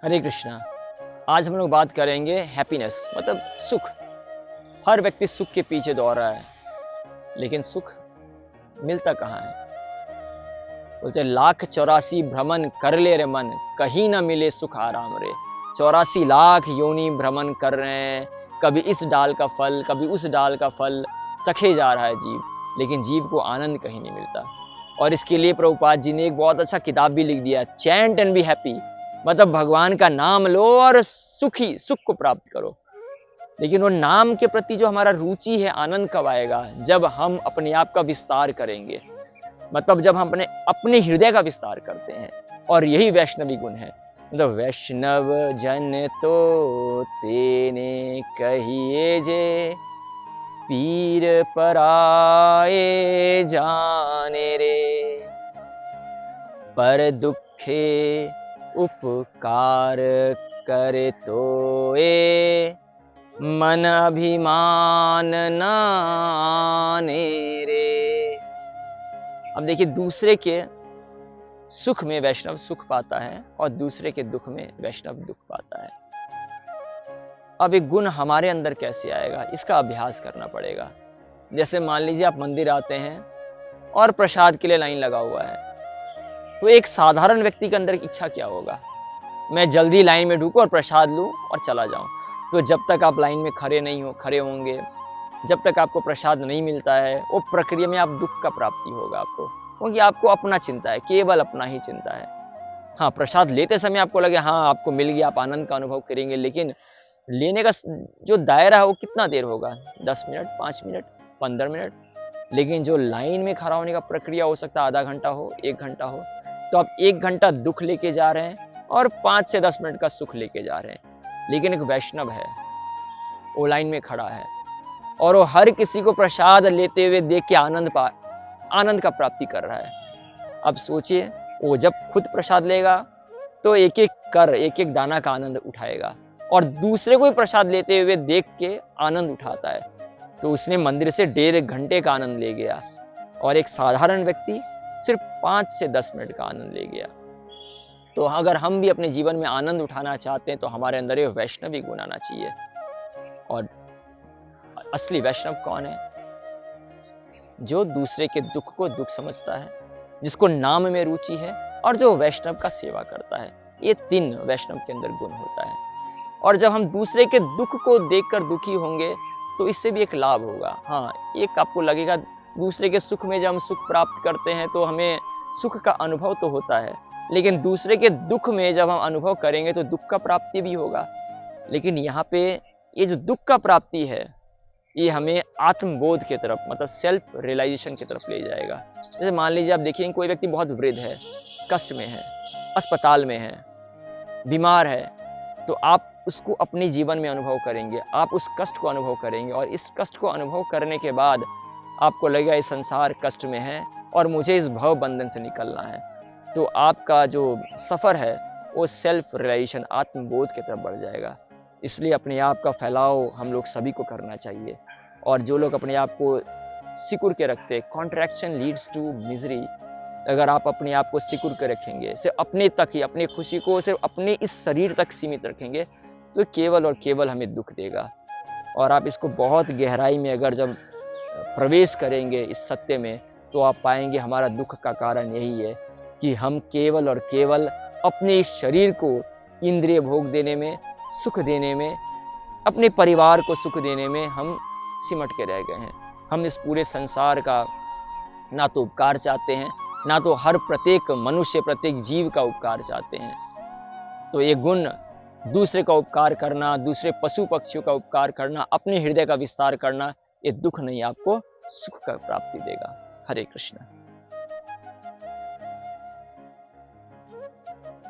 हरे कृष्णा। आज हम लोग बात करेंगे हैप्पीनेस मतलब सुख। हर व्यक्ति सुख के पीछे दौड़ रहा है, लेकिन सुख मिलता कहाँ है। बोलते लाख 84 भ्रमण कर ले रे मन, कहीं ना मिले सुख आराम रे। 84 लाख योनि भ्रमण कर रहे हैं, कभी इस डाल का फल कभी उस डाल का फल चखे जा रहा है जीव, लेकिन जीव को आनंद कहीं नहीं मिलता। और इसके लिए प्रभुपाद जी ने एक बहुत अच्छा किताब भी लिख दिया, चैंट एंड बी हैप्पी, मतलब भगवान का नाम लो और सुख को प्राप्त करो। लेकिन वो नाम के प्रति जो हमारा रुचि है, आनंद कब आएगा? जब हम अपने आप का विस्तार करेंगे, मतलब जब हम अपने अपने हृदय का विस्तार करते हैं। और यही वैष्णवी गुण है। मतलब वैष्णव जन तो तेने कहिए जे, पीर पराए जाने रे। पर दुखे उपकार करे तो ए, मन अभिमान नाने रे। अब देखिए, दूसरे के सुख में वैष्णव सुख पाता है और दूसरे के दुख में वैष्णव दुख पाता है। अब एक गुण हमारे अंदर कैसे आएगा, इसका अभ्यास करना पड़ेगा। जैसे मान लीजिए आप मंदिर आते हैं और प्रसाद के लिए लाइन लगा हुआ है, तो एक साधारण व्यक्ति के अंदर इच्छा क्या होगा? मैं जल्दी लाइन में ढूंढूं और प्रसाद लूं और चला जाऊं। तो जब तक आप लाइन में खड़े होंगे, जब तक आपको प्रसाद नहीं मिलता है, वो प्रक्रिया में आप दुख का प्राप्ति होगा आपको, क्योंकि आपको अपना चिंता है, केवल अपना ही चिंता है। हाँ, प्रसाद लेते समय आपको लगे हाँ आपको मिल गया, आप आनंद का अनुभव करेंगे, लेकिन लेने का जो दायरा है वो कितना देर होगा? 10 मिनट, 5 मिनट, 15 मिनट। लेकिन जो लाइन में खड़ा होने का प्रक्रिया हो सकता है आधा घंटा हो, 1 घंटा हो। तो आप 1 घंटा दुख लेके जा रहे हैं और 5 से 10 मिनट का सुख लेके जा रहे हैं। लेकिन एक वैष्णव है, वो लाइन में खड़ा है और वो हर किसी को प्रसाद लेते हुए देख के आनंद का प्राप्ति कर रहा है। अब सोचिए, वो जब खुद प्रसाद लेगा तो एक एक दाना का आनंद उठाएगा, और दूसरे को भी प्रसाद लेते हुए देख के आनंद उठाता है, तो उसने मंदिर से 1.5 घंटे का आनंद ले गया, और एक साधारण व्यक्ति सिर्फ 5 से 10 मिनट का आनंद ले गया। तो अगर हम भी अपने जीवन में आनंद उठाना चाहते हैं तो हमारे अंदर ये वैष्णवी गुण आना चाहिए। और असली वैष्णव कौन है? जो दूसरे के दुख को दुख समझता है, जिसको नाम में रुचि है, और जो वैष्णव का सेवा करता है। ये 3 वैष्णव के अंदर गुण होता है। और जब हम दूसरे के दुख को देखकर दुखी होंगे तो इससे भी एक लाभ होगा। हाँ, एक आपको लगेगा दूसरे के सुख में जब हम सुख प्राप्त करते हैं तो हमें सुख का अनुभव तो होता है, लेकिन दूसरे के दुख में जब हम अनुभव करेंगे तो दुख का प्राप्ति भी होगा। लेकिन यहाँ पे ये जो दुख का प्राप्ति है, ये हमें आत्मबोध की तरफ, मतलब सेल्फ रियलाइजेशन की तरफ ले जाएगा। जैसे मान लीजिए आप देखिए, कोई व्यक्ति बहुत वृद्ध है, कष्ट में है, अस्पताल में है, बीमार है, तो आप उसको अपने जीवन में अनुभव करेंगे, आप उस कष्ट को अनुभव करेंगे, और इस कष्ट को अनुभव करने के बाद आपको लगेगा ये संसार कष्ट में है और मुझे इस भव बंधन से निकलना है। तो आपका जो सफ़र है वो सेल्फ रियलाइजेशन, आत्मबोध की तरफ बढ़ जाएगा। इसलिए अपने आप का फैलाव हम लोग सभी को करना चाहिए। और जो लोग अपने आप को सिकुड़ के रखते, कॉन्ट्रैक्शन लीड्स टू मिजरी। अगर आप अपने आप को सिकुड़ के रखेंगे, सिर्फ अपने तक ही, अपनी खुशी को सिर्फ अपने इस शरीर तक सीमित रखेंगे, तो केवल और केवल हमें दुख देगा। और आप इसको बहुत गहराई में अगर जब प्रवेश करेंगे इस सत्य में, तो आप पाएंगे हमारा दुख का कारण यही है कि हम केवल और केवल अपने इस शरीर को इंद्रिय भोग देने में, सुख देने में, अपने परिवार को सुख देने में हम सिमट के रह गए हैं। हम इस पूरे संसार का ना तो उपकार चाहते हैं, ना तो हर प्रत्येक मनुष्य, प्रत्येक जीव का उपकार चाहते हैं। तो ये गुण, दूसरे का उपकार करना, दूसरे पशु पक्षियों का उपकार करना, अपने हृदय का विस्तार करना, ये दुख नहीं, आपको सुख का प्राप्ति देगा। हरे कृष्ण।